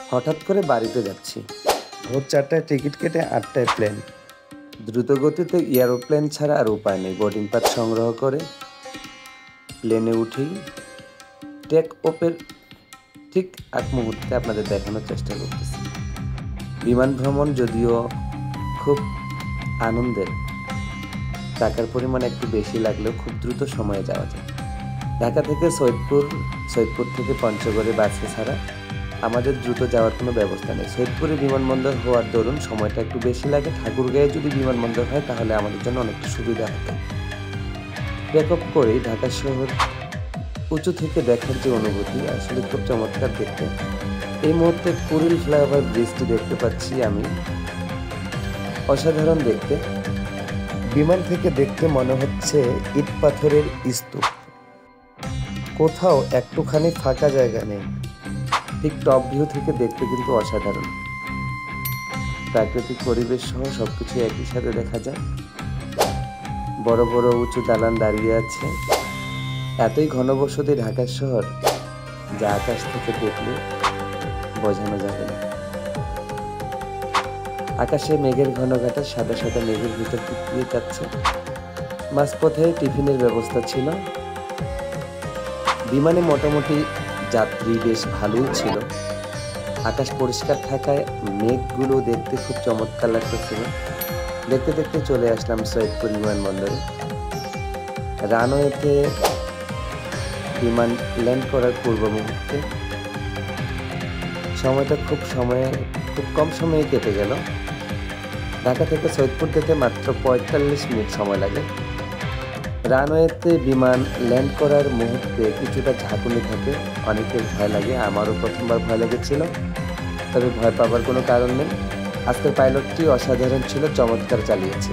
হঠাৎ করে বাড়িতে যাচ্ছি। ভোর ৪টায় টিকিট কেটে ৮টায় প্লেন। দ্রুতগতিতে এরোপ্লেন ছাড়া আর উপায় নেই। বোর্ডিং পাস সংগ্রহ করে প্লেনে উঠেই টেক অফের ঠিক এক মুহূর্তে আপনাদের দেখানোর চেষ্টা করতেছি। বিমান ভ্রমণ যদিও খুব আনন্দের, টাকার পরিমাণ একটু বেশি লাগলেও খুব দ্রুত সময়ে যাওয়া যায়। ঢাকা থেকে সৈয়দপুর থেকে পঞ্চগড়ে বাসে ছাড়া আমাদের দ্রুত যাওয়ার কোনো ব্যবস্থা নেই। সৈয়দপুরে বিমানবন্দর হওয়ার দরুন সময়টা একটু বেশি লাগে। ঠাকুরগাঁয়ে যদি বিমানবন্দর হয় তাহলে আমাদের জন্য অনেকটা সুবিধা হতো। টেক অফ করেই ঢাকা শহর উঁচু থেকে দেখার যে অনুভূতি আসলে খুব চমৎকার দেখতে। এই মুহূর্তে কুড়িল ফ্লাইওভার ব্রিজটি দেখতে পাচ্ছি আমি, অসাধারণ দেখতে। বিমান থেকে দেখতে মনে হচ্ছে ইট পাথরের স্তূপ, কোথাও একটুখানি ফাঁকা জায়গা নেই। ঠিক টপ ভিউ থেকে দেখতে কিন্তু অসাধারণ। প্রাকৃতিক পরিবেশ সহ সবকিছু একই সাথে দেখা যায়। বড় বড় উঁচু দালান দাঁড়িয়ে আছে। এতই ঘনবসতি ঢাকা শহর যা আকাশ থেকে দেখলে বোঝানো যাবে না। আকাশে মেঘের ঘনঘটা সাদা সাদা মেঘের ভিতর দিয়ে যাচ্ছে। মাঝপথে টিফিনের ব্যবস্থা ছিল। বিমানে মোটামুটি যাত্রী বেশ ভালোই ছিল। আকাশ পরিষ্কার থাকায় মেঘগুলো দেখতে খুব চমৎকার লাগতেছিল। দেখতে দেখতে চলে আসলাম সৈয়দপুর বিমানবন্দরে। রানওয়েতে বিমান ল্যান্ড করার পূর্ব মুহূর্তে সময়টা খুব কম সময়ে কেটে গেল। ঢাকা থেকে সৈয়দপুর যেতে মাত্র ৪৫ মিনিট সময় লাগে। রানওয়েতে বিমান ল্যান্ড করার মুহূর্তে কিছুটা ঝাঁকুনি থাকে, অনেকের ভয় লাগে। আমারও প্রথমবার ভয় লেগেছিল, তবে ভয় পাবার কোনো কারণ নেই। আজকের পাইলটটি অসাধারণ ছিল, চমৎকার চালিয়েছে।